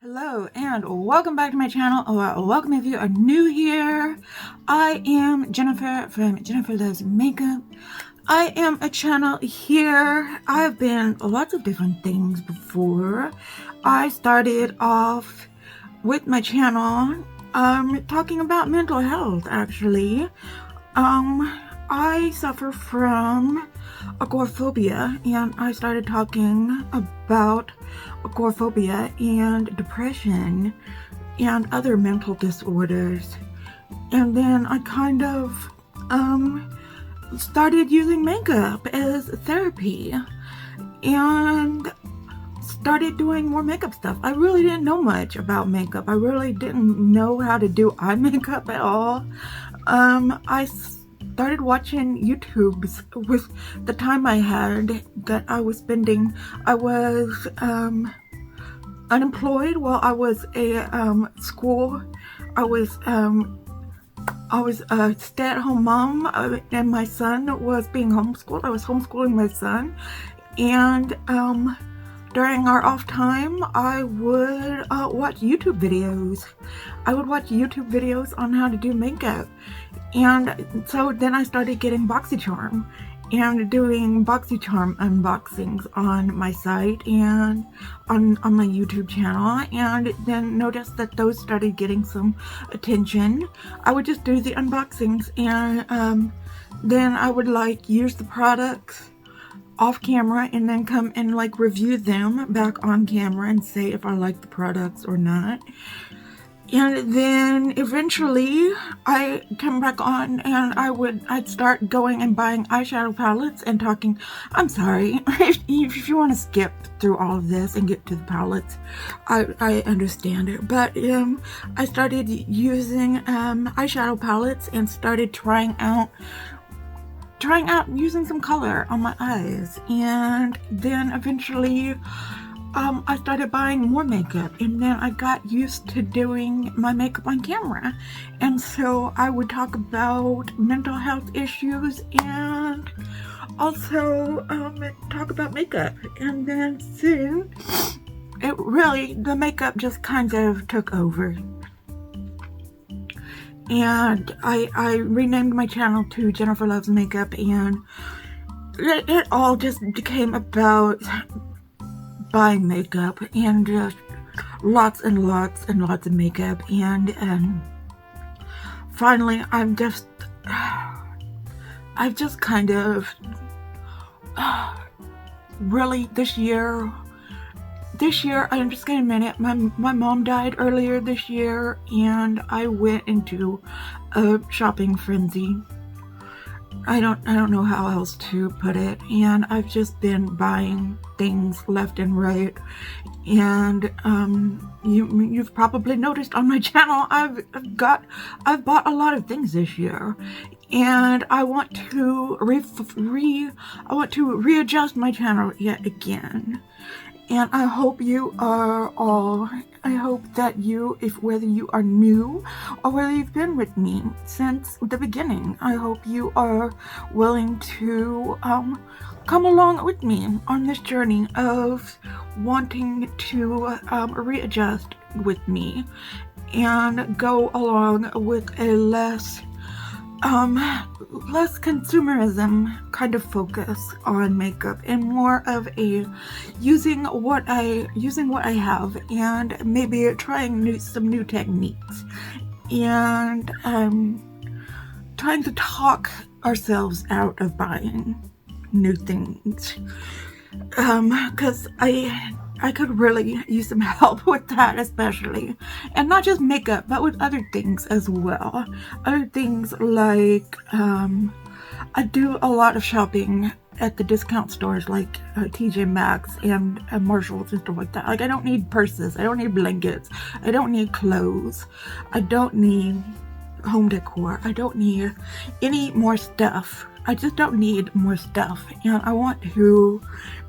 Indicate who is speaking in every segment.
Speaker 1: Hello and welcome back to my channel, or welcome if you are new here. I am Jennifer from Jennifer Loves Makeup. I am a channel here. I've been lots of different things before. I started off with my channel talking about mental health actually. I suffer from agoraphobia, and I started talking about agoraphobia and depression and other mental disorders. And then I kind of started using makeup as therapy and started doing more makeup stuff. I really didn't know much about makeup. I really didn't know how to do eye makeup at all. I started watching YouTubes with the time I had that I was spending. I was unemployed while I was a school. I was a stay-at-home mom, and my son was being homeschooled. I was homeschooling my son, and during our off time, I would watch YouTube videos. I would watch YouTube videos on how to do makeup. And so then I started getting BoxyCharm and doing BoxyCharm unboxings on my site and on my YouTube channel, and then noticed that those started getting some attention. I would just do the unboxings, and then I would use the products off camera and then come and review them back on camera and say if I like the products or not. And then eventually I come back on and I'd start going and buying eyeshadow palettes and talking. I'm sorry, if you want to skip through all of this and get to the palettes, I understand it. But I started using eyeshadow palettes and started trying out using some color on my eyes, and then eventually I started buying more makeup, and then I got used to doing my makeup on camera, and so I would talk about mental health issues and also talk about makeup. And then soon the makeup just kind of took over. And I renamed my channel to Jennifer Loves Makeup, and it all just became about buying makeup and just lots and lots and lots of makeup. And finally I've just kind of really this year, I'm just gonna admit it, my mom died earlier this year, and I went into a shopping frenzy. I don't know how else to put it, and I've just been buying things left and right. And you've probably noticed on my channel I've bought a lot of things this year, and I want to readjust my channel yet again. And I hope that whether you are new or whether you've been with me since the beginning, I hope you are willing to come along with me on this journey of wanting to readjust with me and go along with a less consumerism kind of focus on makeup, and more of a using what I have, and maybe trying some new techniques, and trying to talk ourselves out of buying new things, because I could really use some help with that, especially. And not just makeup, but with other things as well. Other things like, I do a lot of shopping at the discount stores like TJ Maxx and Marshalls and stuff like that. I don't need purses, I don't need blankets, I don't need clothes, I don't need home decor, I don't need any more stuff. I just don't need more stuff, and I want to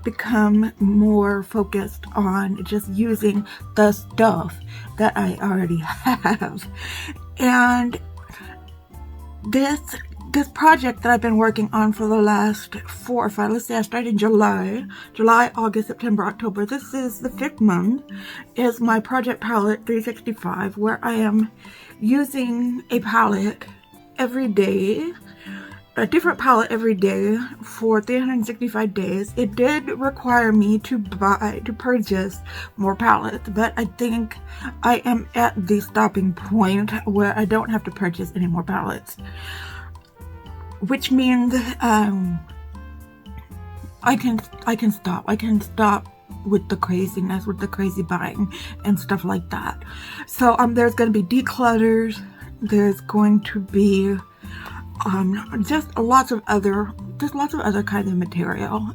Speaker 1: become more focused on just using the stuff that I already have. And this this project that I've been working on for the last 4 or 5, let's say I started in July, August, September, October. This is the 5th month, is my project palette 365, where I am using a palette every day, a different palette every day for 365 days. It did require me to purchase more palettes, but I think I am at the stopping point where I don't have to purchase any more palettes. Which means I can stop with the craziness, with the crazy buying and stuff like that. So there's going to be declutters. There's going to be just lots of other kinds of material,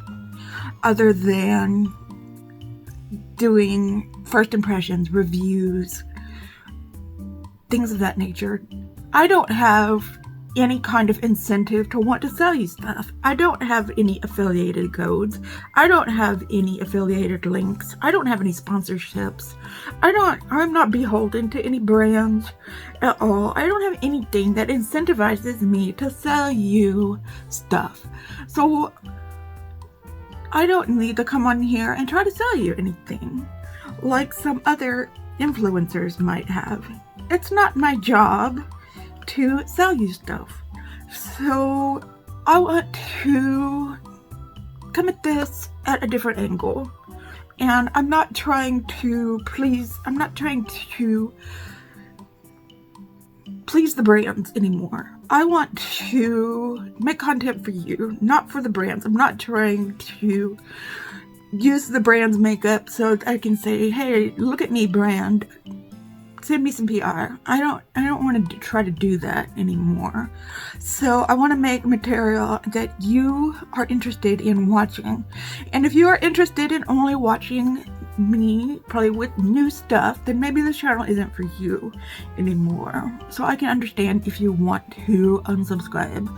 Speaker 1: other than doing first impressions, reviews, things of that nature. I don't have any kind of incentive to want to sell you stuff. I don't have any affiliated codes. I don't have any affiliated links. I don't have any sponsorships. I'm not beholden to any brands at all. I don't have anything that incentivizes me to sell you stuff. So I don't need to come on here and try to sell you anything like some other influencers might have. It's not my job to sell you stuff. So I want to come at this at a different angle. And I'm not trying to please the brands anymore. I want to make content for you, not for the brands. I'm not trying to use the brand's makeup so I can say, hey, look at me, brand, send me some PR. I don't want to try to do that anymore. So I want to make material that you are interested in watching. And if you are interested in only watching me probably with new stuff, then maybe this channel isn't for you anymore. So I can understand if you want to unsubscribe.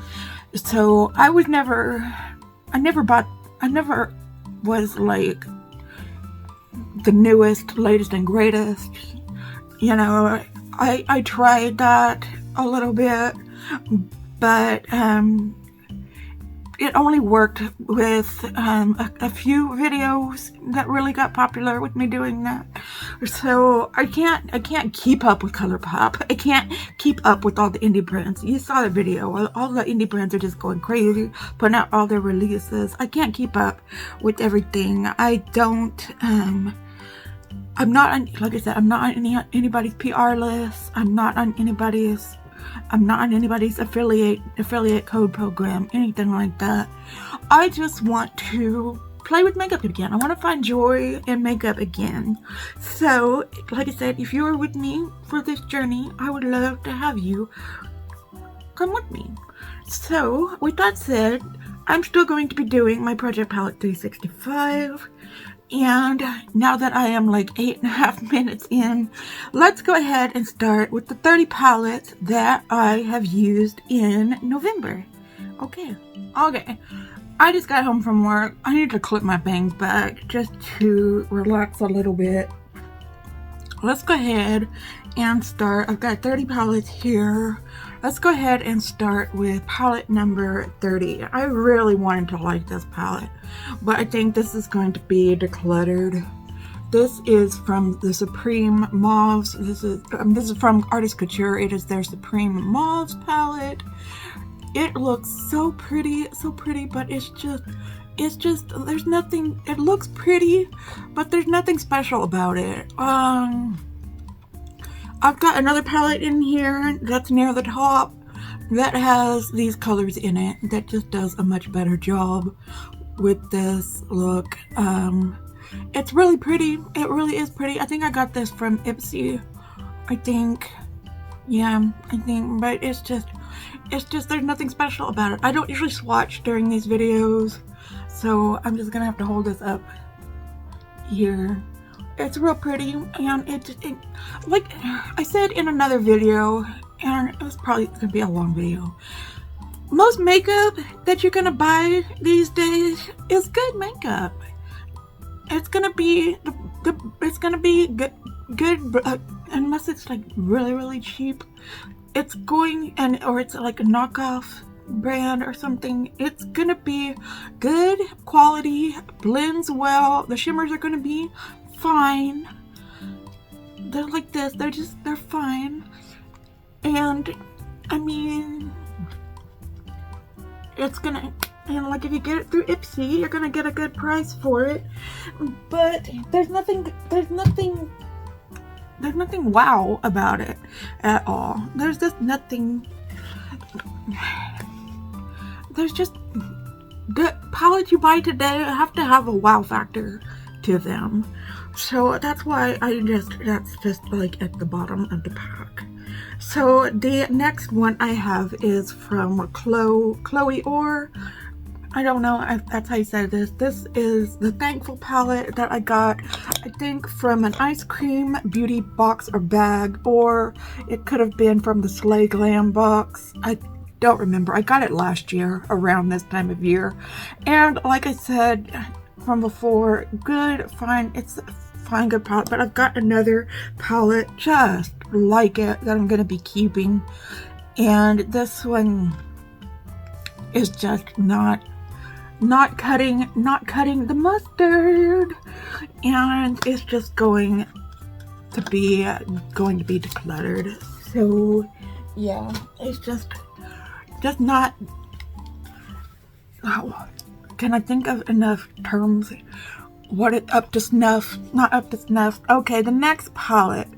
Speaker 1: So I never was like the newest, latest, and greatest. You know, I tried that a little bit, but it only worked with a few videos that really got popular with me doing that. So I can't keep up with ColourPop. I can't keep up with all the indie brands. You saw the video. All the indie brands are just going crazy, putting out all their releases. I can't keep up with everything. I'm not on, like I said, I'm not on anybody's PR list. I'm not on anybody's affiliate code program, anything like that. I just want to play with makeup again. I want to find joy in makeup again. So, like I said, if you're with me for this journey, I would love to have you come with me. So, with that said, I'm still going to be doing my Project Palette 365. And now that I am like 8.5 minutes in, let's go ahead and start with the 30 palettes that I have used in November. Okay. I just got home from work. I need to clip my bangs back just to relax a little bit. Let's go ahead and start. I've got 30 palettes here. Let's go ahead and start with palette number 30. I really wanted to like this palette, but I think this is going to be decluttered. This is from the Supreme Mauves. This is from Artist Couture. It is their Supreme Mauves palette. It looks so pretty, but it's just there's nothing. It looks pretty, but there's nothing special about it. I've got another palette in here that's near the top that has these colors in it that just does a much better job with this look. It's really pretty. It really is pretty. I think I got this from Ipsy. I think, but it's just there's nothing special about it. I don't usually swatch during these videos, so I'm just gonna have to hold this up here. It's real pretty, and it like I said in another video, and it was probably gonna be a long video. Most makeup that you're gonna buy these days is good makeup. It's gonna be good, unless it's like really cheap. It's going or it's like a knockoff brand or something. It's gonna be good quality, blends well. The shimmers are gonna be fine. They're like this, they're fine. And I mean, it's gonna, and like if you get it through Ipsy, you're gonna get a good price for it. But there's nothing wow about it at all. There's just nothing. There's just, the palettes you buy today have to have a wow factor to them. So that's why that's just like at the bottom of the pack. So the next one I have is from Chloe Orr. I don't know if that's how you say this. This is the Thankful palette that I got, I think, from an ice cream beauty box or bag, or it could have been from the Slay Glam box. I don't remember. I got it last year around this time of year. And like I said from before, good, fine. It's a fine, good palette. But I've got another palette just like it that I'm going to be keeping. And this one is just not cutting the mustard, and it's just going to be decluttered. So yeah, it's just not, oh, can I think of enough terms? What it up to snuff, not up to snuff. Okay, the next palette,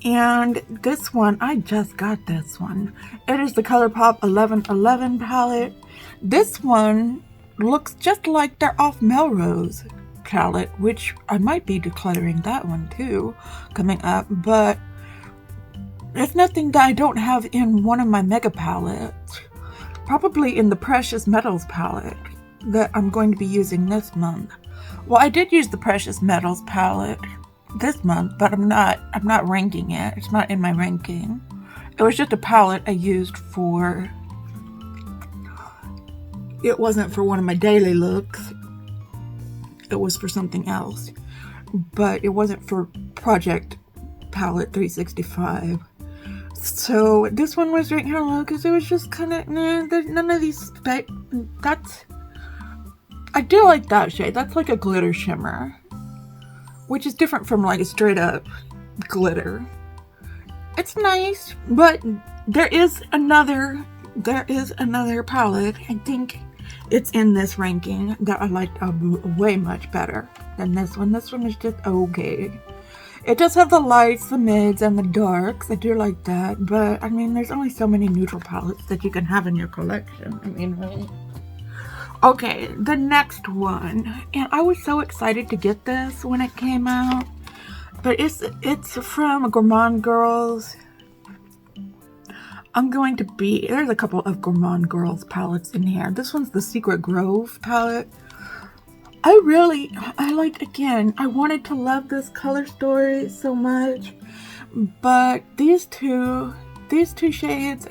Speaker 1: and this one, I just got this one. It is the ColourPop 1111 palette. This one looks just like their Off Melrose palette, which I might be decluttering that one too coming up, but it's nothing that I don't have in one of my mega palettes. Probably in the Precious Metals palette that I'm going to be using this month. Well, I did use the Precious Metals palette this month, but I'm not ranking it. It's not in my ranking. It was just a palette I used for, it wasn't for one of my daily looks. It was for something else. But it wasn't for Project Palette 365. So this one was right here low because it was just kind of, there's none of these, that's, I do like that shade. That's like a glitter shimmer, which is different from like a straight up glitter. It's nice, but there is another palette. I think it's in this ranking that I liked way much better than this one. This one is just okay. It does have the lights, the mids, and the darks. I do like that, but I mean, there's only so many neutral palettes that you can have in your collection. I mean, right? Okay, the next one, and I was so excited to get this when it came out, but it's from Gourmand Girls. There's a couple of Gourmand Girls palettes in here. This one's the Secret Grove palette. I wanted to love this color story so much, but these two shades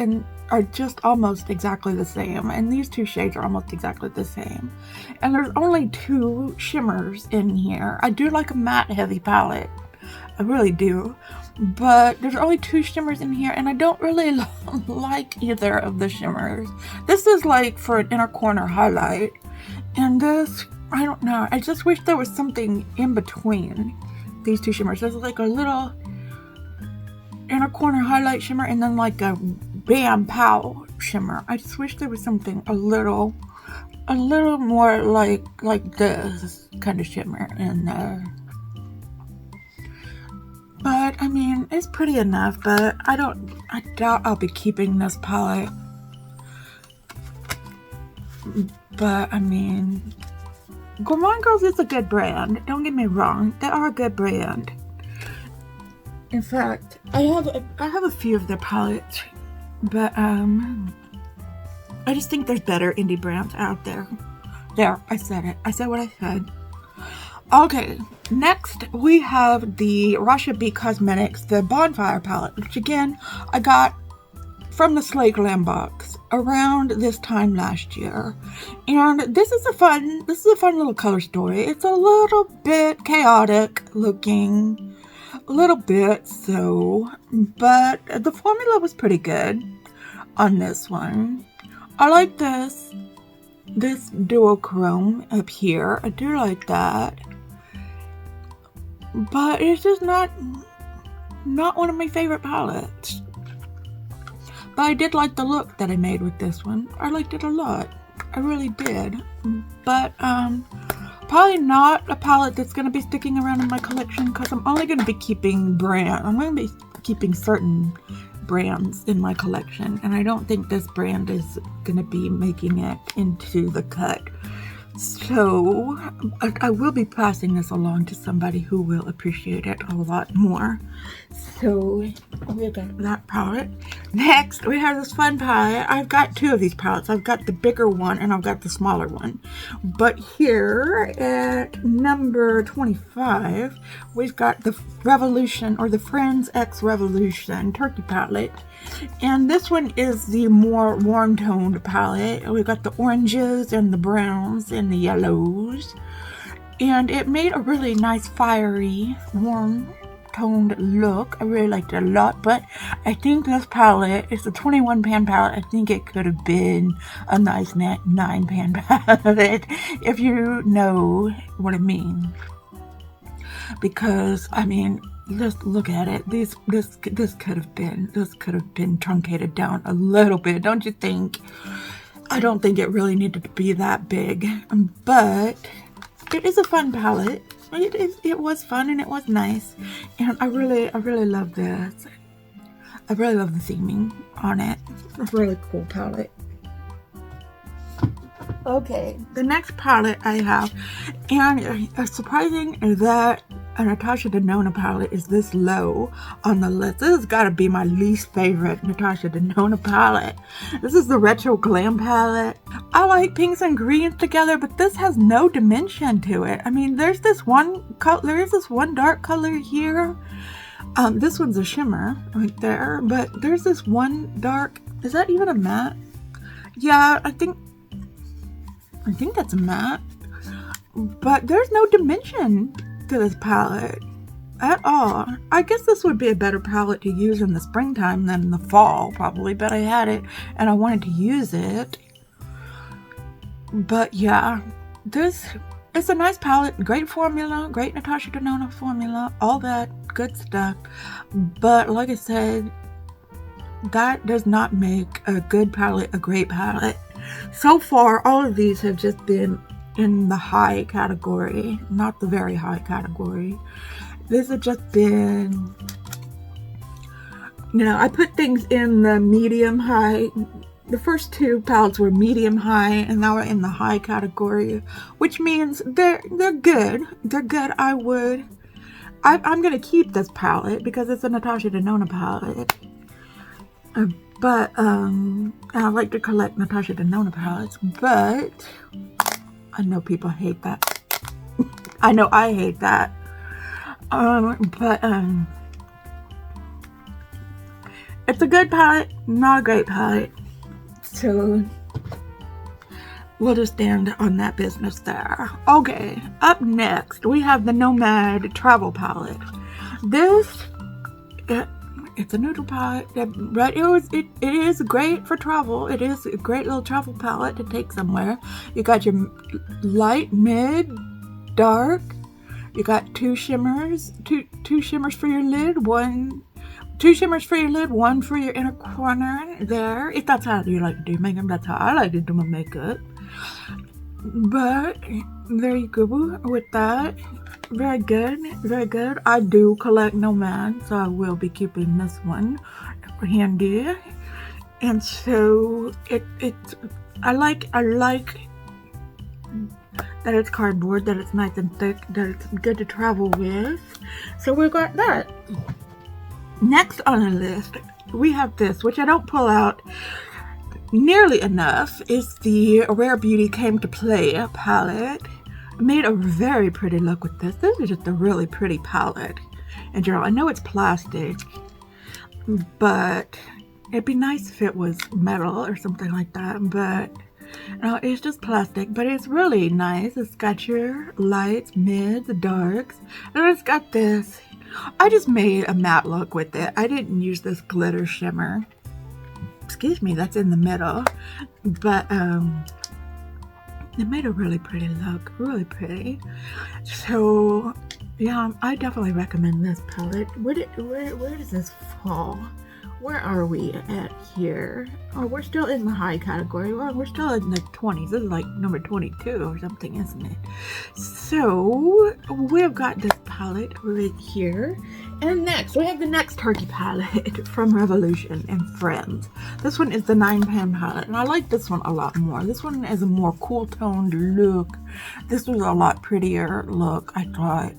Speaker 1: are just almost exactly the same, and these two shades are almost exactly the same, and there's only 2 shimmers in here. I do like a matte heavy palette, I really do, but there's only 2 shimmers in here, and I don't really like either of the shimmers. This is like for an inner corner highlight, and this, I don't know, I just wish there was something in between these 2 shimmers. There's like a little inner corner highlight shimmer and then like a bam pow shimmer. I just wish there was something a little more like this kind of shimmer in there. But I mean, it's pretty enough, but I doubt I'll be keeping this palette. But I mean, Gourmand Girls is a good brand. Don't get me wrong, they are a good brand. In fact, I have a few of their palettes, but I just think there's better indie brands out there. There, I said it. I said what I said. Okay, next we have the Russia B Cosmetics, the Bonfire palette, which again I got from the Slay Glam box around this time last year, and this is a fun little color story. It's a little bit chaotic looking, a little bit so, but the formula was pretty good on this one. I like this duochrome up here. I do like that. But it's just not one of my favorite palettes. But I did like the look that I made with this one. I liked it a lot. I really did. But probably not a palette that's going to be sticking around in my collection, because I'm only going to be keeping I'm going to be keeping certain brands in my collection, and I don't think this brand is going to be making it into the cut. So I will be passing this along to somebody who will appreciate it a lot more. So we got that palette. Next, we have this fun palette. I've got two of these palettes. I've got the bigger one and I've got the smaller one. But here at number 25, we've got the Revolution, or the Friends X Revolution Turkey palette. And this one is the more warm toned palette. We've got the oranges and the browns and the yellows. And it made a really nice fiery, warm toned look. I really liked it a lot, but I think this palette is a 21 pan palette. I think it could have been a nice 9 pan palette, if you know what I mean. Because, I mean, just look at it. This could have been truncated down a little bit, don't you think? I don't think it really needed to be that big, but it is a fun palette. It was fun and it was nice, and I really love this. I really love the theming on it. It's a really cool palette. Okay, the next palette I have, and it's surprising that a Natasha Denona palette is this low on the list. This has got to be my least favorite Natasha Denona palette. This is the Retro Glam palette. I like pinks and greens together, but this has no dimension to it. I mean, there's this one dark color here. This one's a shimmer right there, but there's this one dark. Is that even a matte? Yeah, I think that's a matte. But there's no dimension to this palette at all. I guess this would be a better palette to use in the springtime than in the fall, probably, but I had it and I wanted to use it. But yeah, it's a nice palette, great formula, great Natasha Denona formula, all that good stuff. But like I said, that does not make a good palette a great palette. So far, all of these have just been in the high category, not the very high category. This has just been, I put things in the medium high. The first two palettes were medium high, and now we're in the high category, which means they're good. They're good. I'm gonna keep this palette because it's a Natasha Denona palette. But I like to collect Natasha Denona palettes, but I know people hate that. I know I hate that. But it's a good palette, not a great palette. So we'll just stand on that business there. Okay, up next we have the Nomad Travel Palette. It's a neutral palette, but it is great for travel. It is a great little travel palette to take somewhere. You got your light, mid, dark. You got two shimmers for your lid, two shimmers for your lid, one for your inner corner there. If that's how you like to do makeup, that's how I like to do my makeup. But there you go with that. Very good, very good. I do collect Nomad, so I will be keeping this one handy. And so I like that it's cardboard, that it's nice and thick, that it's good to travel with. So we've got that. Next on the list, we have this, which I don't pull out nearly enough, is the Rare Beauty Came to Play palette. I made a very pretty look with this. This is just a really pretty palette. And I know it's plastic, but it'd be nice if it was metal or something like that. But no, it's just plastic, but it's really nice. It's got your lights, mids, darks, and it's got this. I just made a matte look with it. I didn't use this glitter shimmer. excuse me, that's in the middle. But it made a really pretty look, really pretty. So yeah, I definitely recommend this palette. Where does this fall? Where are we at here? Oh, we're still in the high category. Well, we're still in the 20s. This is like number 22 or something, isn't it? So we've got this palette right here. And next, we have the next turkey palette from Revolution and Friends. This one is the 9-pan palette, and I like this one a lot more. This one has a more cool-toned look. This was a lot prettier look, I thought.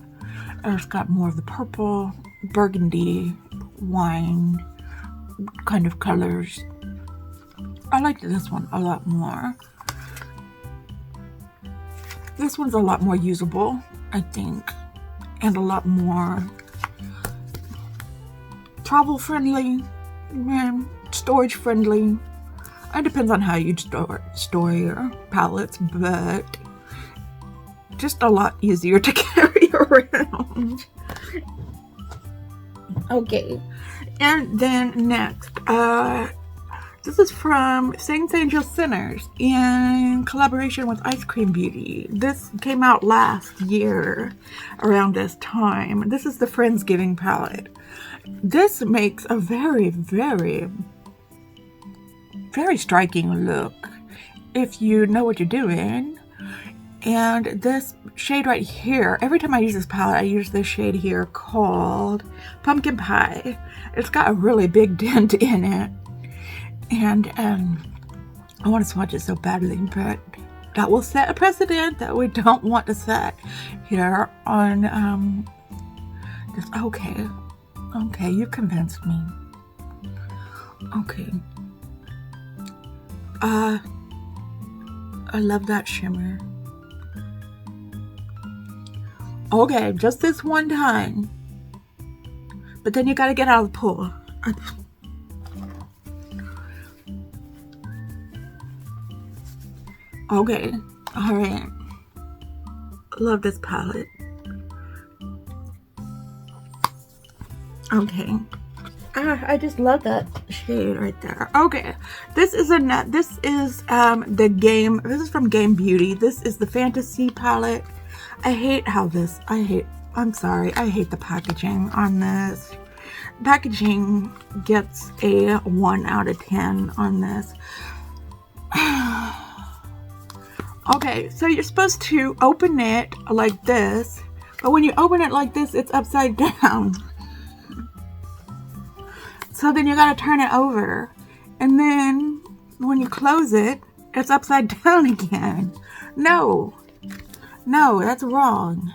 Speaker 1: It's got more of the purple, burgundy, wine kind of colors. I liked this one a lot more. This one's a lot more usable, I think, and a lot more travel friendly, storage friendly. It depends on how you store your palettes, but just a lot easier to carry around. Okay, and then next, this is from Saints, Angels, Sinners in collaboration with Ice Cream Beauty. This came out last year around this time. This is the Friendsgiving palette. This makes a very, very, very striking look if you know what you're doing. And this shade right here, every time I use this palette, I use this shade here called Pumpkin Pie. It's got a really big dent in it. And I want to swatch it so badly, but that will set a precedent that we don't want to set here on this. Okay, you convinced me. Okay. I love that shimmer. Okay, just this one time. But then you gotta get out of the pool. Okay, alright. Love this palette. Okay. I just love that shade right there. Okay, this is the game. This is from Game Beauty. This is the Fantasy palette. I hate the packaging on this. Packaging gets a 1 out of 10 on this. Okay, so you're supposed to open it like this, but when you open it like this, it's upside down. So then you gotta turn it over, and then when you close it, it's upside down again. No, that's wrong.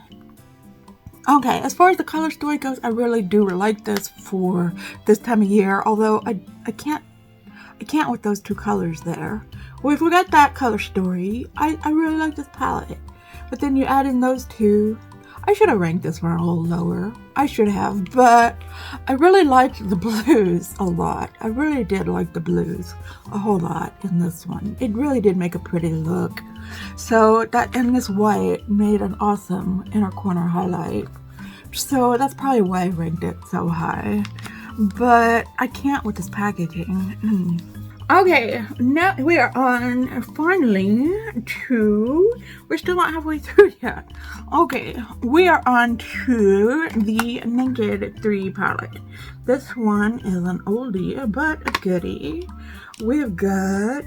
Speaker 1: Okay, as far as the color story goes, I really do like this for this time of year, although I can't with those two colors there. Well, if we got that color story, I really like this palette. But then you add in those two. I should have ranked this one a little lower. I should have, but I really liked the blues a lot. I really did like the blues a whole lot in this one. It really did make a pretty look. So that and this white made an awesome inner corner highlight. So that's probably why I ranked it so high. But I can't with this packaging. Okay, now we are on finally to, we're still not halfway through yet. Okay, we are on to the Naked 3 palette. This one is an oldie but a goodie. We've got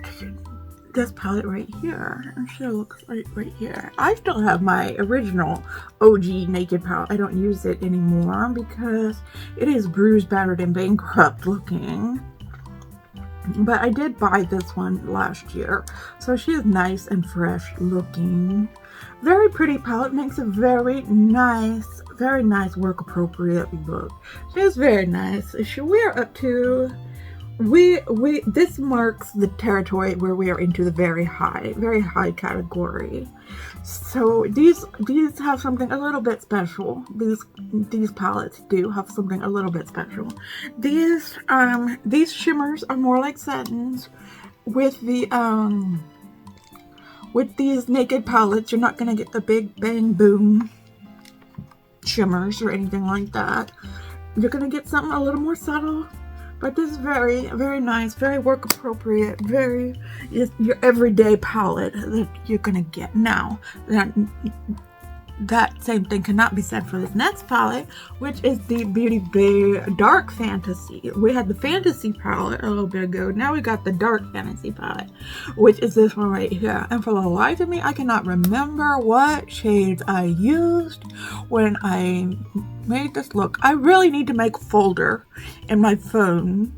Speaker 1: this palette right here. It sure looks right here. I still have my original OG Naked palette. I don't use it anymore because it is bruised, battered, and bankrupt looking. But I did buy this one last year, so she is nice and fresh looking. Very pretty palette, makes a very nice work appropriate look. She is very nice. We're up to, this marks the territory where we are into the very high category. So these have something a little bit special. These palettes do have something a little bit special. These shimmers are more like satins. With these Naked palettes, you're not gonna get the big bang boom shimmers or anything like that. You're gonna get something a little more subtle, But this is very, very nice, very work appropriate, very your everyday palette that you're gonna get. Now, that same thing cannot be said for this next palette, which is the Beauty Bay Dark Fantasy. We had the Fantasy palette a little bit ago. Now we got the Dark Fantasy palette, which is this one right here. And for the life of me, I cannot remember what shades I used when I made this look. I really need to make a folder in my phone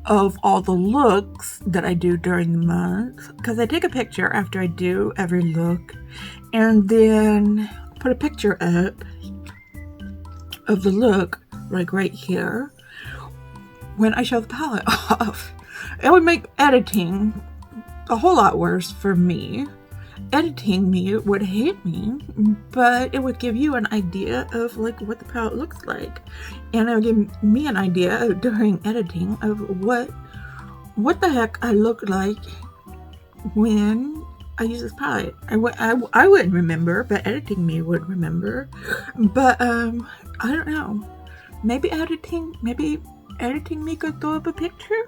Speaker 1: of all the looks that I do during the month, because I take a picture after I do every look and then put a picture up of the look like right here when I show the palette off. It would make editing a whole lot worse for me. Editing me would hate me, but it would give you an idea of like what the palette looks like, and it would give me an idea during editing of what the heck I look like when I use this palette. I wouldn't remember, but editing me would remember. But I don't know. Maybe editing me could throw up a picture.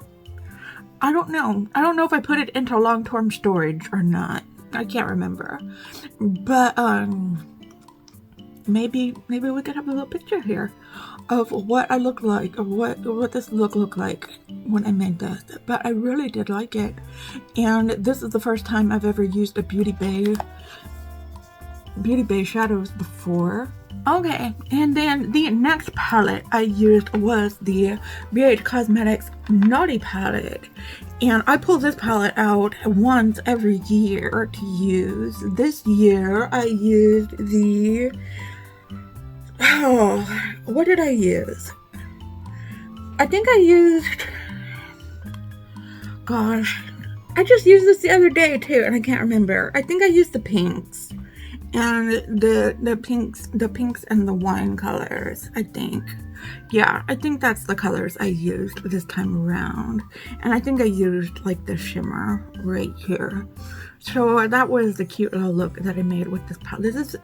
Speaker 1: I don't know. I don't know if I put it into long-term storage or not. I can't remember, but maybe we could have a little picture here of what I look like, of what this look looked like when I made this. But I really did like it, and this is the first time I've ever used a Beauty Bay shadows before. Okay, and then the next palette I used was the BH Cosmetics Naughty palette. And I pull this palette out once every year to use. This year I used the... Oh, what did I use? I think I used... Gosh, I just used this the other day too, and I can't remember. I think I used the pinks. And the pinks and the wine colors, I think. Yeah, I think that's the colors I used this time around. And I think I used like the shimmer right here. So that was the cute little look that I made with this palette. This is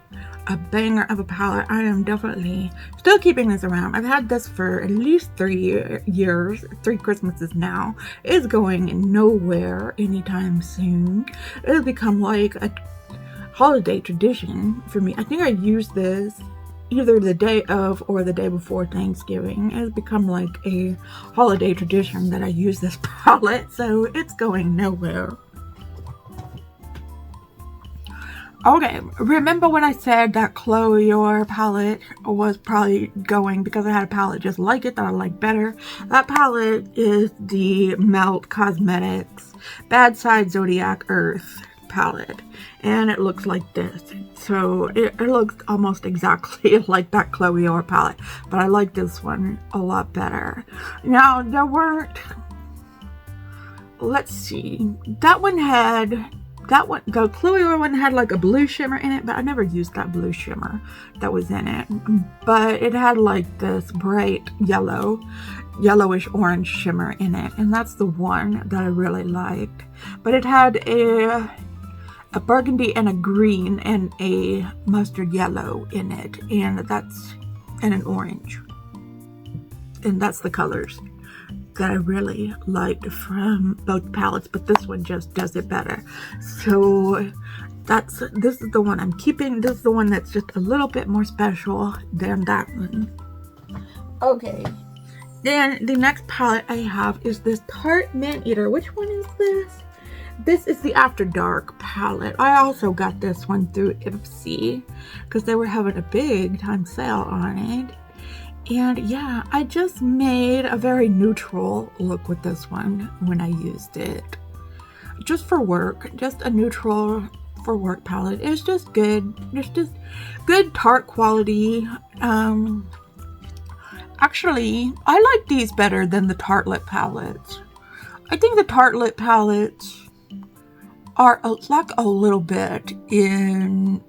Speaker 1: a banger of a palette. I am definitely still keeping this around. I've had this for at least 3 years, 3 Christmases now. It's going nowhere anytime soon. It'll become like a holiday tradition for me. I think I used this either the day of or the day before Thanksgiving. It's become like a holiday tradition that I use this palette, so it's going nowhere. Okay, remember when I said that Chloe palette was probably going because I had a palette just like it that I like better? That palette is the Melt Cosmetics Bad Side Zodiac Earth palette, and it looks like this. So it looks almost exactly like that Chloe palette, but I like this one a lot better. Now there weren't, let's see, the Chloe one had like a blue shimmer in it, but I never used that blue shimmer that was in it. But it had like this bright yellowish orange shimmer in it, and that's the one that I really liked. But it had a burgundy and a green and a mustard yellow in it, and an orange, and that's the colors that I really liked from both palettes, but this one just does it better. So this is the one I'm keeping. This is the one that's just a little bit more special than that one. Okay, then the next palette I have is this Tarte Maneater. Which one is this? This is the After Dark palette. I also got this one through Ipsy because they were having a big time sale on it. And yeah, I just made a very neutral look with this one when I used it. Just for work, just a neutral for work palette. It's just good. It's just good Tarte quality. Actually, I like these better than the Tarte lip palettes. I think the Tarte lip palettes are lack a little bit in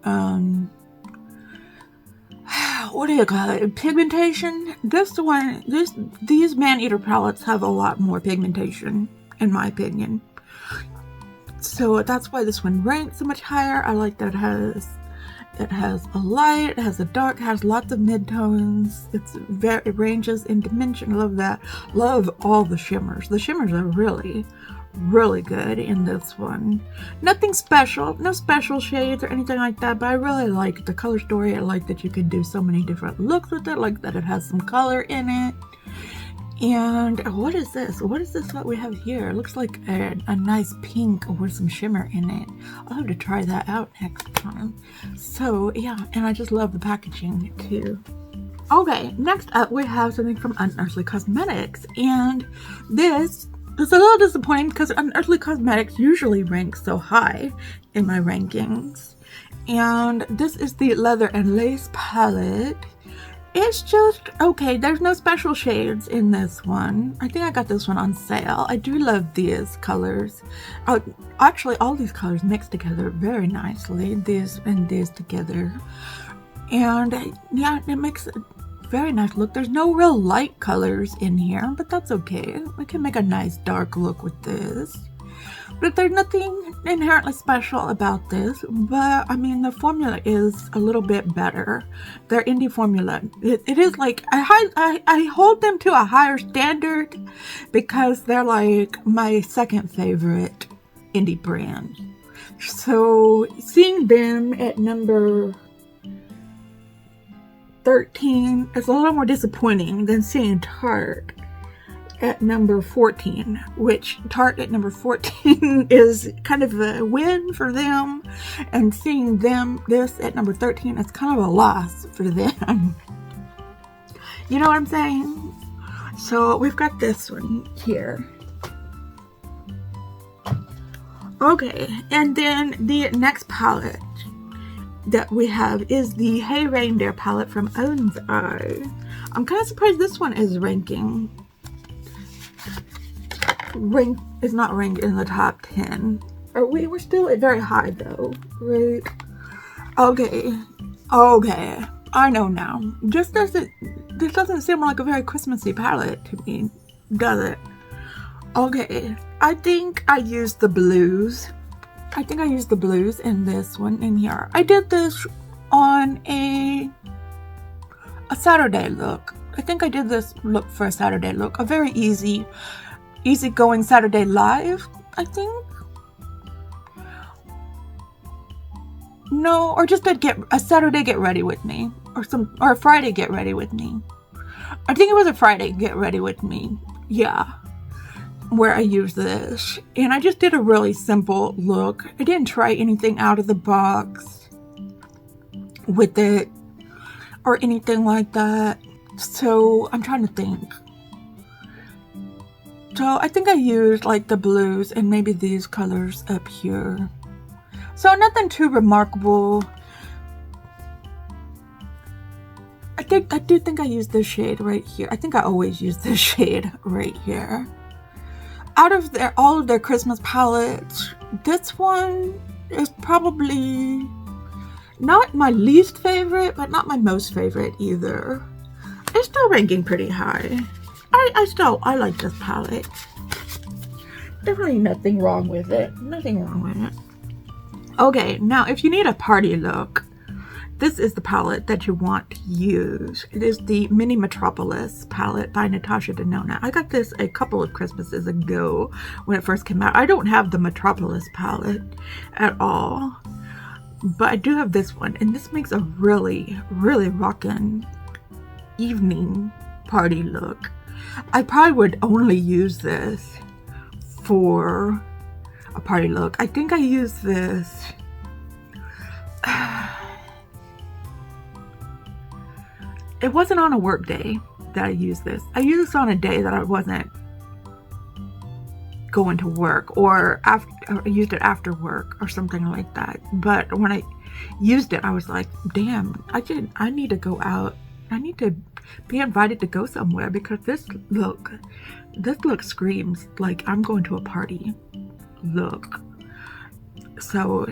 Speaker 1: what do you call it? Pigmentation. These Maneater palettes have a lot more pigmentation, in my opinion. So that's why this one ranks so much higher. I like that it has It has a light, it has a dark, it has lots of mid-tones. It ranges in dimension. I love that. Love all the shimmers. The shimmers are really, really good in this one. Nothing special, no special shades or anything like that, but I really like the color story. I like that you can do so many different looks with it. I like that it has some color in it. And what is this? What is this what we have here? It looks like a nice pink with some shimmer in it. I'll have to try that out next time. So yeah, and I just love the packaging too. Okay, next up we have something from Unearthly Cosmetics, and this is a little disappointing because Unearthly Cosmetics usually ranks so high in my rankings. And this is the Leather and Lace palette. It's just okay. There's no special shades in this one. I think I got this one on sale. I do love these colors. Actually, all these colors mix together very nicely. These and these together. And yeah, it makes a very nice look. There's no real light colors in here, but that's okay. We can make a nice dark look with this. But there's nothing inherently special about this, but I mean the formula is a little bit better. Their indie formula, it is like I hold them to a higher standard because they're like my second favorite indie brand. So seeing them at number 13 is a little more disappointing than seeing Tarte at number 14, which Tarte at number 14 is kind of a win for them, and seeing this at number 13 is kind of a loss for them. You know what I'm saying? So we've got this one here. Okay, and then the next palette that we have is the Hey Reindeer palette from Own's Eye. I'm kind of surprised this one is ranking. Is not ranked in the top 10. We're still at very high though, right? Okay, I know now. This doesn't seem like a very Christmassy palette to me, does it? Okay, I think I used the blues. I think I used the blues in this one in here. I did this on a Saturday look. I think I did this look for a Saturday look. A very easygoing Saturday live, I think. No, or just a Saturday get ready with me, or a Friday get ready with me. I think it was a Friday get ready with me. Yeah, where I used this, and I just did a really simple look. I didn't try anything out of the box with it or anything like that. So I'm trying to think. So I think I used like the blues and maybe these colors up here. So nothing too remarkable. I do think I used this shade right here. I think I always use this shade right here. Out of all of their Christmas palettes, this one is probably not my least favorite, but not my most favorite either. It's still ranking pretty high. I like this palette. Definitely nothing wrong with it. Nothing wrong with it. Okay, now if you need a party look, this is the palette that you want to use. It is the Mini Metropolis palette by Natasha Denona. I got this a couple of Christmases ago when it first came out. I don't have the Metropolis palette at all, but I do have this one, and this makes a really, really rockin' evening party look. I probably would only use this for a party look. I think I used this it wasn't on a work day that I used this. I used this on a day that I wasn't going to work, or I used it after work or something like that. But when I used it, I was like, damn, I need to go out. I need to be invited to go somewhere, because this look screams like I'm going to a party look. So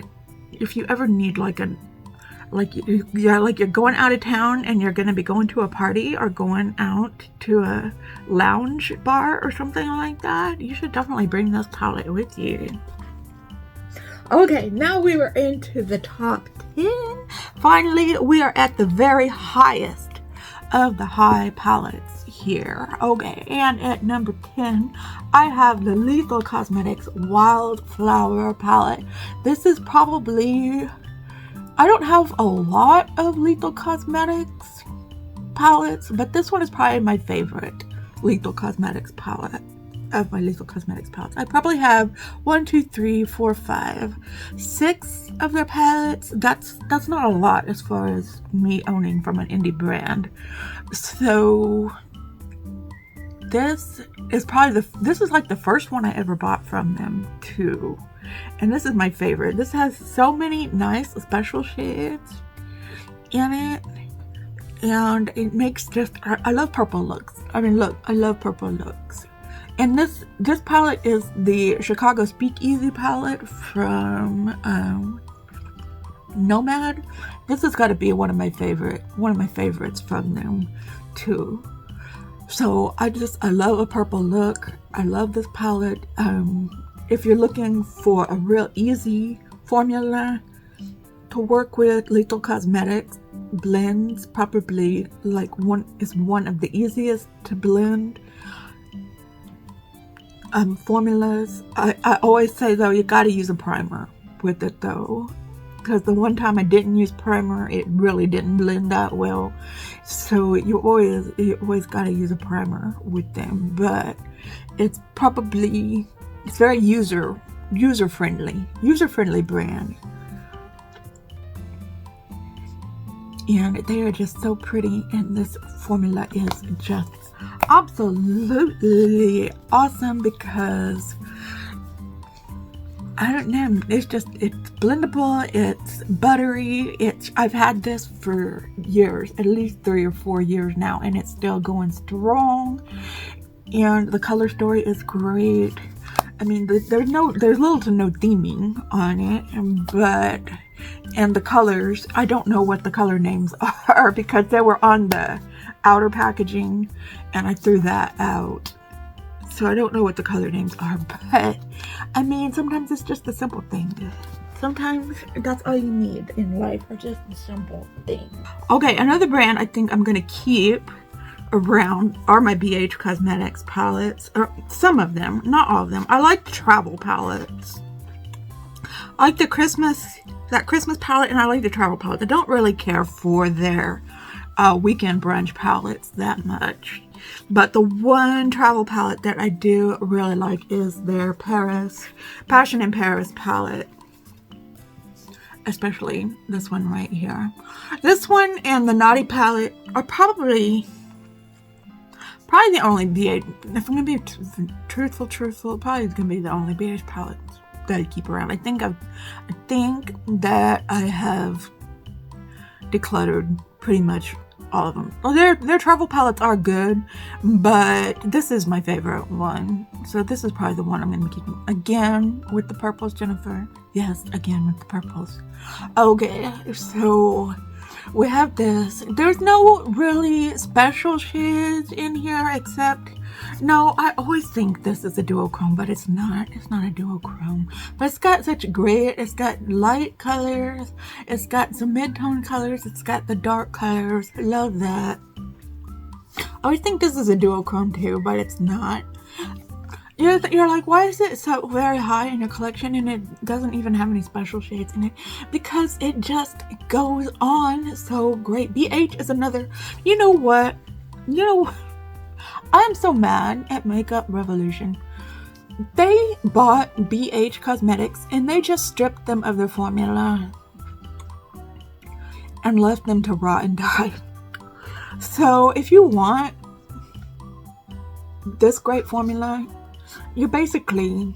Speaker 1: if you ever need like you're going out of town and you're going to be going to a party or going out to a lounge bar or something like that, you should definitely bring this palette with you. Okay, now we were into the top 10 finally, we are at the very highest of the high palettes here. Okay, and at number 10, I have the Lethal Cosmetics Wildflower palette. This is probably, I don't have a lot of Lethal Cosmetics palettes, but this one is probably my favorite Lethal Cosmetics palette of my Lethal Cosmetics palettes. I probably have 1, 2, 3, 4, 5, 6 of their palettes. That's not a lot as far as me owning from an indie brand. So this is probably this is like the first one I ever bought from them too, and this is my favorite. This has so many nice special shades in it, and it makes just, I love purple looks. I mean, look, I love purple looks. And this palette is the Chicago Speakeasy palette from Nomad. This has got to be one of my favorites from them too. So I love a purple look. I love this palette. If you're looking for a real easy formula to work with, Lethal Cosmetics blends probably one of the easiest to blend formulas. I always say though, you got to use a primer with it though, because the one time I didn't use primer, it really didn't blend that well. So you always got to use a primer with them. But it's very user friendly brand, and they are just so pretty, and this formula is just absolutely awesome because I don't know, it's blendable, it's buttery, I've had this for years, at least 3 or 4 years now, and it's still going strong, and the color story is great. I mean, there's little to no theming on it, and the colors, I don't know what the color names are because they were on the outer packaging and I threw that out. So I don't know what the color names are, but I mean, sometimes it's just the simple thing. Sometimes that's all you need in life, are just the simple things. Okay, another brand I think I'm gonna keep around are my BH Cosmetics palettes, or some of them, not all of them. I like the travel palettes. I like that Christmas palette, and I like the travel palette. I don't really care for their weekend brunch palettes that much, but the one travel palette that I do really like is their Passion in Paris palette, especially this one right here. This one and the Naughty palette are probably the only BH, if I'm gonna be truthful, probably it's gonna be the only BH palette that I keep around. I think that I have decluttered pretty much all of them. Well, their travel palettes are good, but this is my favorite one. So this is probably the one I'm gonna keep again with the purples, Jennifer. Yes, again with the purples. Okay, so we have this. There's no really special shades in here except, no, I always think this is a duochrome, but it's not. It's not a duochrome. But it's got such great, it's got light colors, it's got some mid-tone colors, it's got the dark colors. I love that. I always think this is a duochrome too, but it's not. You're like, why is it so very high in your collection and it doesn't even have any special shades in it? Because it just goes on so great. BH is another, you know what? I'm so mad at Makeup Revolution. They bought BH Cosmetics and they just stripped them of their formula and left them to rot and die. So if you want this great formula, you're basically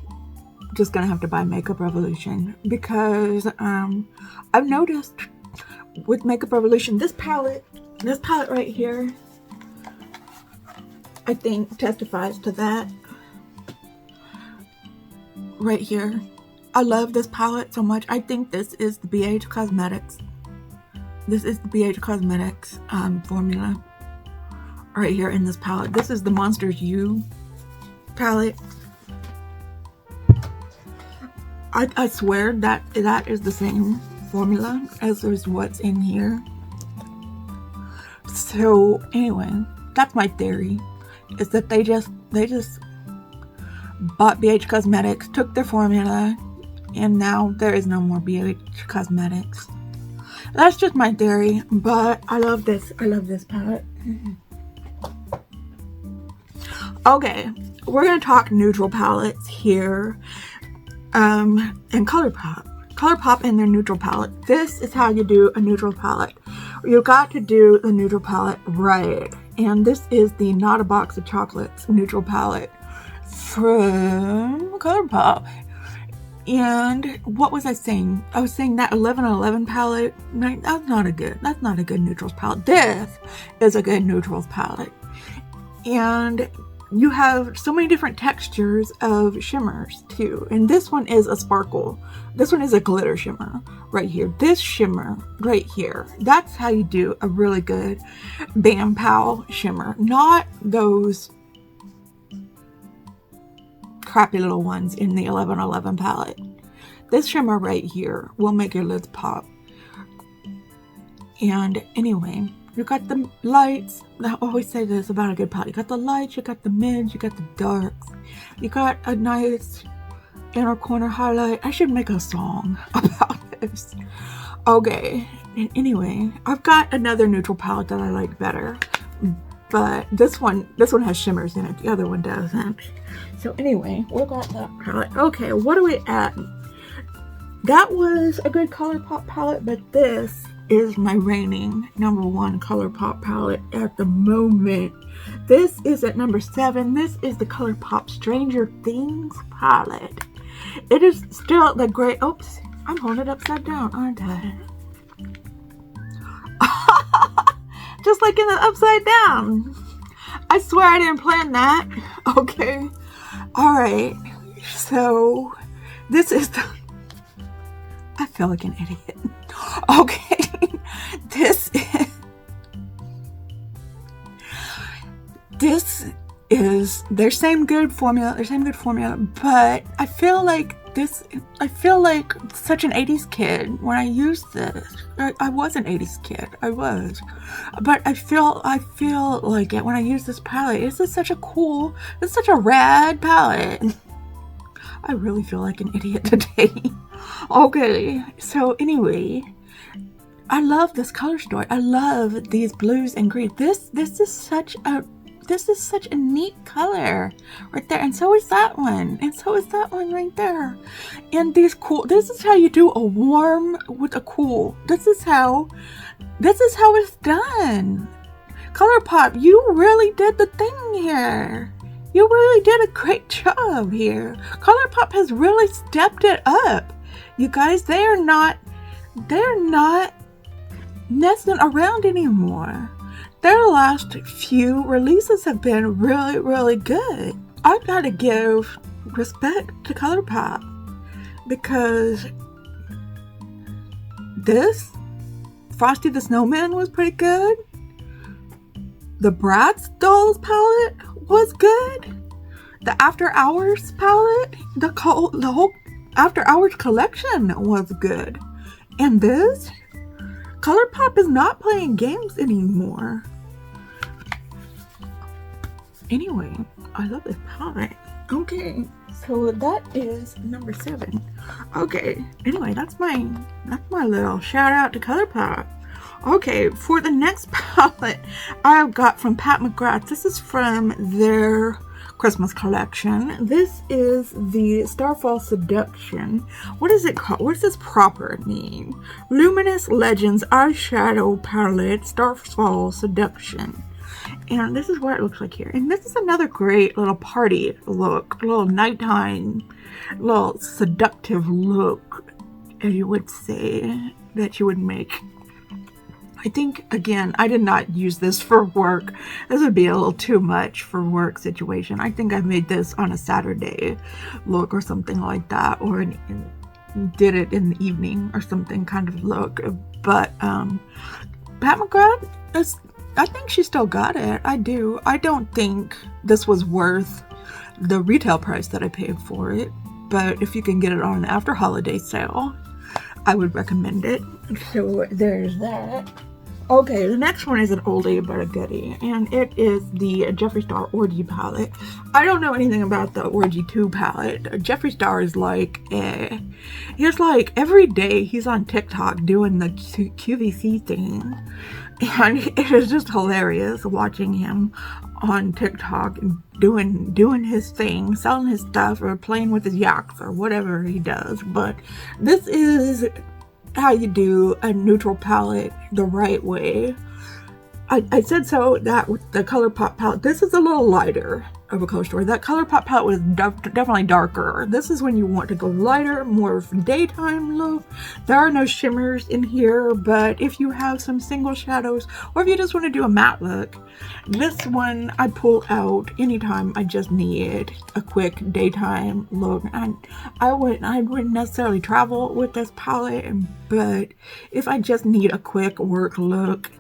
Speaker 1: just gonna have to buy Makeup Revolution, because I've noticed with Makeup Revolution, this palette right here, I think testifies to that right here. I love this palette so much. I think this is the BH Cosmetics. This is the BH Cosmetics formula right here in this palette. This is the Monsters U palette. I swear that is the same formula as is what's in here. So anyway, that's my theory, is that they just bought BH Cosmetics, took their formula, and now there is no more BH Cosmetics. That's just my theory, but I love this. I love this palette. Okay, we're gonna talk neutral palettes here, and ColourPop. ColourPop and their neutral palette. This is how you do a neutral palette. You got to do the neutral palette right, and this is the Not a Box of Chocolates neutral palette from ColourPop. And what was I saying? I was saying that 1111 palette. That's not a good neutrals palette. This is a good neutrals palette, and you have so many different textures of shimmers too. And this one is a sparkle. This one is a glitter shimmer right here. This shimmer right here. That's how you do a really good Bam Pow shimmer. Not those crappy little ones in the 1111 palette. This shimmer right here will make your lids pop. And anyway, you got the lights. I always say this about a good palette. You got the lights, you got the mids, you got the darks. You got a nice inner corner highlight. I should make a song about this. Okay, and anyway, I've got another neutral palette that I like better. But this one has shimmers in it. The other one doesn't. So anyway, we got that palette. Okay, what are we at? That was a good ColourPop palette, but this is my reigning #1 ColourPop palette at the moment. This is at number 7. This is the ColourPop Stranger Things palette. It is still the great. Oops, I'm holding it upside down, aren't I? Just like in the upside down. I swear I didn't plan that. Okay. Alright. So, this is the... I feel like an idiot. Okay. This is their same good formula, but I feel like such an 80s kid when I used this. I was an 80s kid. I was. But I feel like it when I use this palette. This is such a rad palette. I really feel like an idiot today. Okay, so anyway, I love this color story. I love these blues and greens. This is such a neat color right there, and so is that one, right there. And these cool. This is how you do a warm with a cool. This is how it's done. ColourPop, you really did the thing here. You really did a great job here. ColourPop has really stepped it up. You guys, they're not messing around anymore. Their last few releases have been really, really good. I've got to give respect to ColourPop because this Frosty the Snowman was pretty good. The Bratz Dolls palette was good. The After Hours palette, the whole After Hours collection was good. And this, ColourPop is not playing games anymore. Anyway, I love this palette. Okay, so that is number 7. Okay, anyway, that's my little shout out to ColourPop. Okay, for the next palette I've got from Pat McGrath. This is from their Christmas collection. This is the Starfall Seduction. What is it called? What does this proper mean? Luminous Legends Eyeshadow Palette Starfall Seduction. And this is what it looks like here. And this is another great little party look. A little nighttime, little seductive look, as you would say, that you would make. I think, again, I did not use this for work. This would be a little too much for work situation. I think I made this on a Saturday look or something like that, or did it in the evening or something kind of look. But Pat McGrath, I think she still got it. I do. I don't think this was worth the retail price that I paid for it. But if you can get it on an after holiday sale, I would recommend it. So there's that. Okay, the next one is an oldie but a goodie, and it is the Jeffree Star Orgy palette. I don't know anything about the Orgy 2 palette. Jeffree Star is like, he's like, every day he's on TikTok doing the QVC thing, and it is just hilarious watching him on TikTok doing his thing, selling his stuff, or playing with his yaks, or whatever he does. But this is how you do a neutral palette the right way. I said so that with the ColourPop palette, this is a little lighter of a color story. That ColourPop palette was definitely darker. This is when you want to go lighter, more of daytime look. There are no shimmers in here, but if you have some single shadows, or if you just want to do a matte look, this one I pull out anytime I just need a quick daytime look. And I wouldn't necessarily travel with this palette, but if I just need a quick work look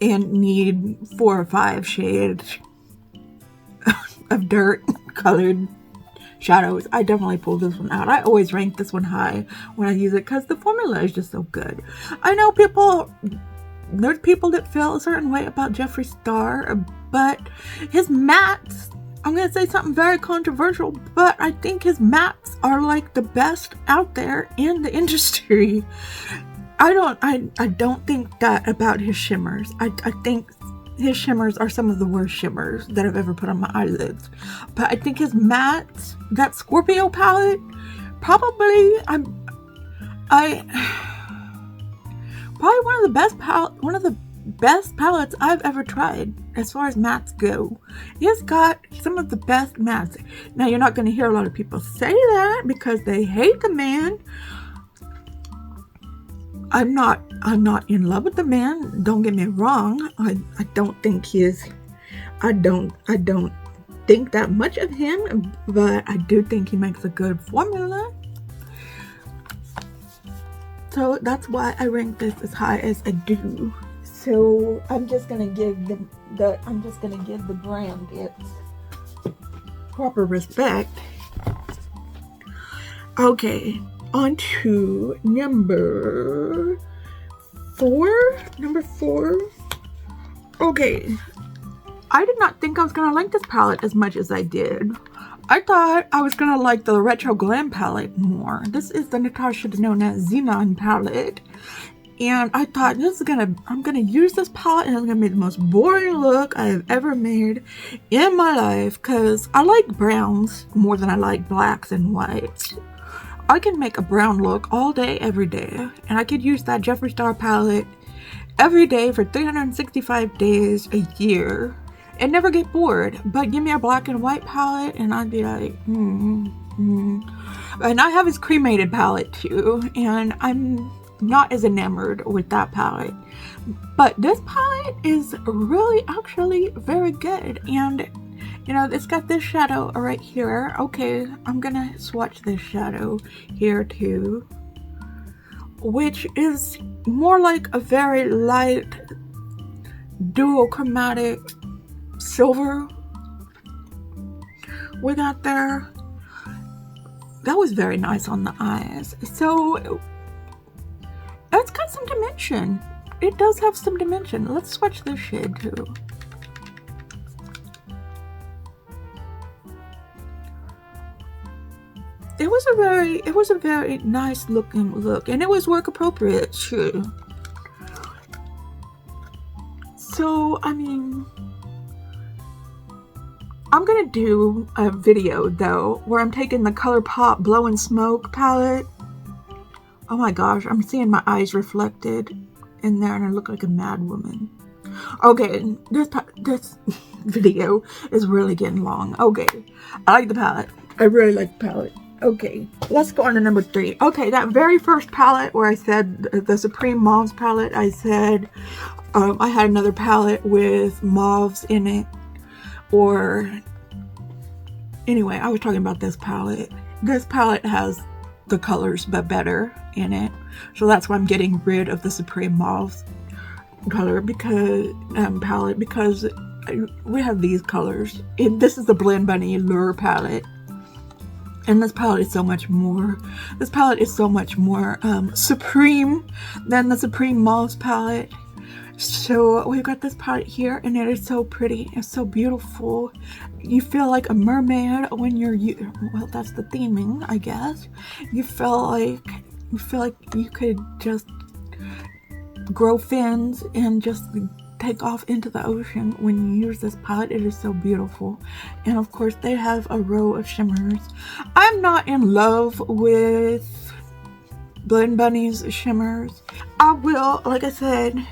Speaker 1: and need 4 or 5 shades of dirt colored shadows, I definitely pull this one out. I always rank this one high when I use it because the formula is just so good. I know there's people that feel a certain way about Jeffree Star, but his mattes, I'm going to say something very controversial, but I think his mattes are like the best out there in the industry. I don't think that about his shimmers. I think his shimmers are some of the worst shimmers that I've ever put on my eyelids. But I think his mattes, that Scorpio palette, probably one of the best palettes I've ever tried as far as mattes go. He's got some of the best mattes. Now you're not going to hear a lot of people say that because they hate the man. I'm not in love with the man. Don't get me wrong. I don't think I don't think that much of him, but I do think he makes a good formula. So that's why I rank this as high as I do. So I'm just gonna give the brand its proper respect. Okay. On to number 4. Okay. I did not think I was going to like this palette as much as I did. I thought I was going to like the Retro Glam palette more. This is the Natasha Denona Xenon palette. And I thought I'm going to use this palette and it's going to be the most boring look I have ever made in my life. Because I like browns more than I like blacks and whites. I can make a brown look all day, every day, and I could use that Jeffree Star palette every day for 365 days a year and never get bored. But give me a black and white palette and I'd be like, And I have his cremated palette too, and I'm not as enamored with that palette. But this palette is really actually very good, and you know, it's got this shadow right here. Okay, I'm gonna swatch this shadow here too, which is more like a very light duochromatic silver we got there. That was very nice on the eyes. So it's got some dimension. It does have some dimension. Let's swatch this shade too. It was a very nice looking look, and it was work appropriate too. So I mean, I'm gonna do a video though where I'm taking the ColourPop Blow and Smoke palette. Oh my gosh, I'm seeing my eyes reflected in there and I look like a mad woman. Okay, this video is really getting long. Okay, I like the palette. I really like the palette. Okay, let's go on to number 3. Okay, that very first palette where I said the Supreme Mauves palette, I said I had another palette with mauves in it. Or anyway, I was talking about this palette. This palette has the colors but better in it, so that's why I'm getting rid of the Supreme Mauves color palette, because we have these colors. This is the Blend Bunny Lure palette, And this palette is so much more. This palette is so much more supreme than the Supreme Mauve palette. So we've got this palette here, and it is so pretty. It's so beautiful. You feel like a mermaid when you're, well, that's the theming, I guess. You feel like you could just grow fins and just take off into the ocean when you use this palette. It is so beautiful. And of course they have a row of shimmers. I'm not in love with Blend Bunny's shimmers. I will, like I said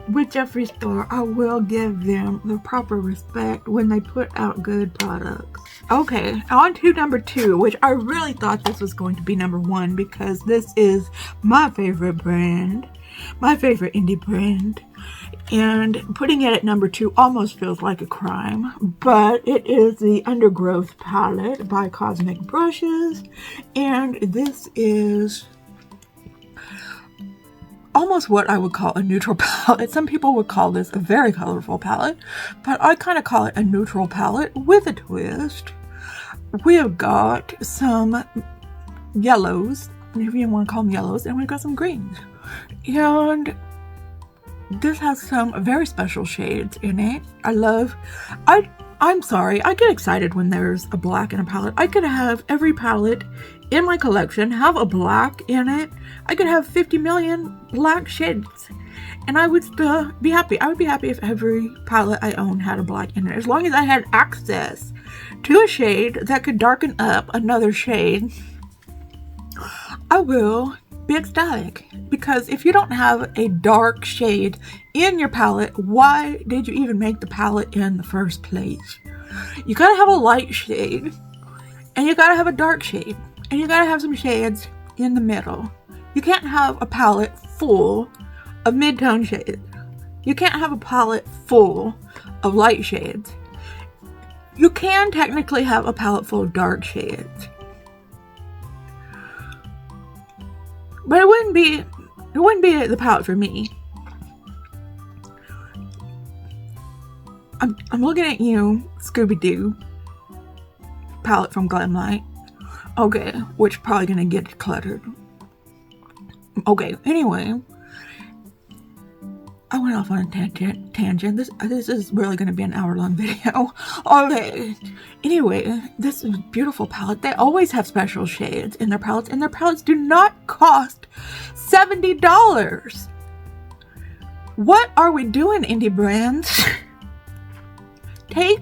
Speaker 1: with Jeffree Star, I will give them the proper respect when they put out good products. Okay, on to number 2, which I really thought this was going to be number 1 because this is my favorite brand, my favorite indie brand, and putting it at number 2 almost feels like a crime, but it is the Undergrowth palette by Cosmic Brushes, and this is almost what I would call a neutral palette. Some people would call this a very colorful palette, but I kind of call it a neutral palette with a twist. We have got some yellows, if you want to call them yellows, and we've got some greens. And this has some very special shades in it. I'm sorry, I get excited when there's a black in a palette. I could have every palette in my collection have a black in it. I could have 50 million black shades and I would still be happy. I would be happy if every palette I own had a black in it. As long as I had access to a shade that could darken up another shade, I will be ecstatic. Because if you don't have a dark shade in your palette, why did you even make the palette in the first place? You gotta have a light shade, and you gotta have a dark shade, and you gotta have some shades in the middle. You can't have a palette full of mid-tone shades. You can't have a palette full of light shades. You can technically have a palette full of dark shades, but it wouldn't be the palette for me. I'm looking at you, Scooby-Doo palette from Glamlight. Okay, which probably gonna get cluttered. Okay, anyway, I went off on a tangent. This is really gonna be an hour-long video. Okay, anyway, this is a beautiful palette. They always have special shades in their palettes, and their palettes do not cost $70. What are we doing, indie brands? Take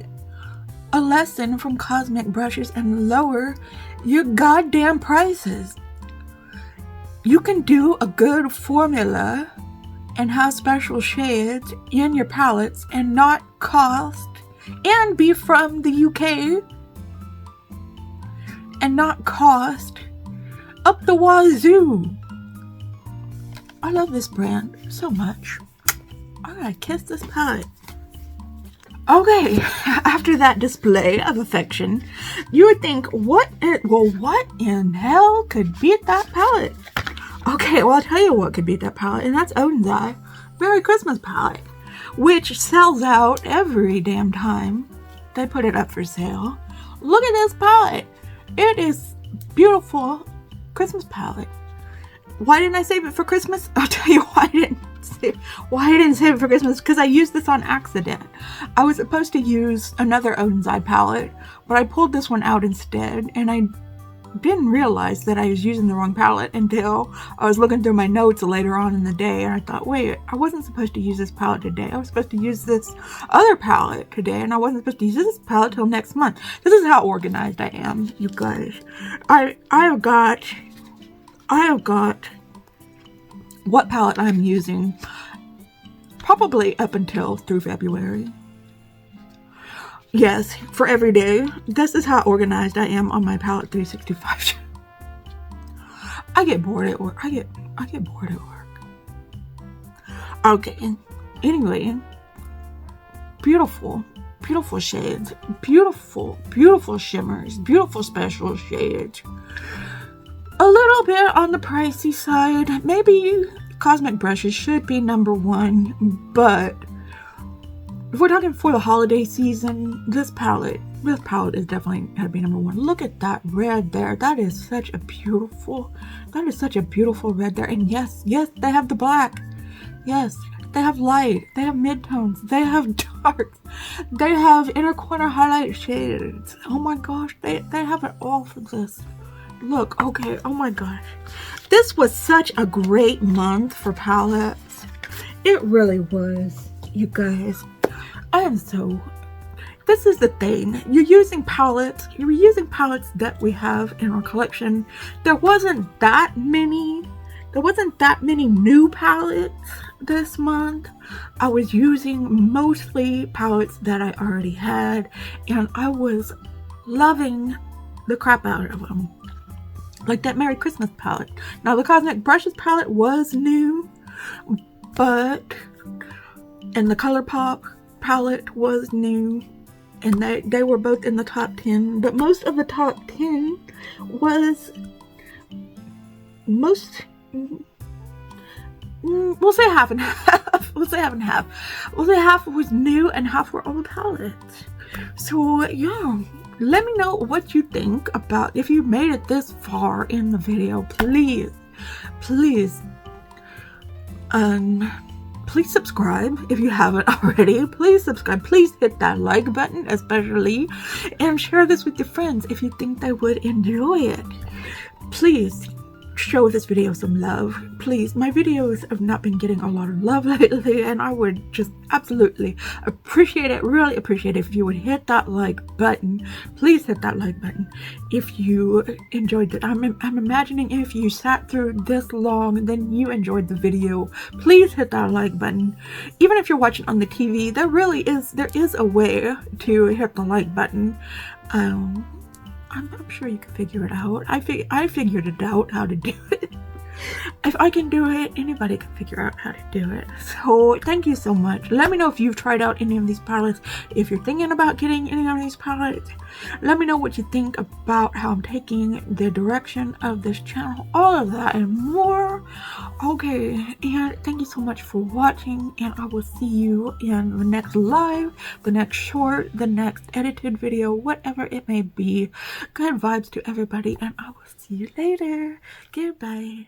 Speaker 1: a lesson from Cosmic Brushes and lower your goddamn prices. You can do a good formula and have special shades in your palettes and not cost, and be from the UK and not cost up the wazoo. I love this brand so much. I gotta kiss this palette. Okay, after that display of affection, you would think, what in hell could beat that palette? Okay, well, I'll tell you what could beat that palette, and that's Odin's Eye Merry Christmas palette, which sells out every damn time they put it up for sale. Look at this palette. It is beautiful Christmas palette. Why didn't I save it for Christmas? I'll tell you why I didn't save it for Christmas, because I used this on accident. I was supposed to use another Odin's Eye palette, but I pulled this one out instead, and I didn't realize that I was using the wrong palette until I was looking through my notes later on in the day, and I thought, wait, I wasn't supposed to use this palette today. I was supposed to use this other palette today, and I wasn't supposed to use this palette till next month. This is how organized I am, you guys. I have got what palette I'm using probably up until through February. Yes, for every day. This is how organized I am on my palette 365. I get bored at work. I get bored at work. Okay. Anyway, beautiful shades, beautiful shimmers, beautiful special shades. A little bit on the pricey side. Maybe Cosmic Brushes should be number 1, but if we're talking for the holiday season, this palette is definitely gotta be number one. Look at that red there. That is such a beautiful red there. And yes, they have the black. Yes, they have light, they have midtones, they have dark, they have inner corner highlight shades. Oh my gosh, they have it all for this. Look, okay, oh my gosh. This was such a great month for palettes. It really was, you guys. This is the thing. You're using palettes that we have in our collection. There wasn't that many new palettes this month. I was using mostly palettes that I already had, and I was loving the crap out of them. Like that Merry Christmas palette. Now the Cosmic Brushes palette was new, and the ColourPop palette was new, and they were both in the top 10, but most of the top 10 was we'll say half and half. We'll say half was new and half were old palettes. So yeah, let me know what you think about, if you made it this far in the video. Please subscribe if you haven't already. Please subscribe. Please hit that like button especially, and share this with your friends if you think they would enjoy it. Please show this video some love. Please, my videos have not been getting a lot of love lately, and I would just absolutely appreciate it, really appreciate it if you would hit that like button. Please hit that like button if you enjoyed it. I'm imagining if you sat through this long, then you enjoyed the video. Please hit that like button. Even if you're watching on the TV, there is a way to hit the like button. I'm sure you can figure it out. I figured it out how to do it. If I can do it, anybody can figure out how to do it. So thank you so much. Let me know if you've tried out any of these palettes. If you're thinking about getting any of these palettes, let me know what you think about how I'm taking the direction of this channel. All of that and more. Okay, and thank you so much for watching, and I will see you in the next live, the next short, the next edited video, whatever it may be. Good vibes to everybody, and I will see you later. Goodbye.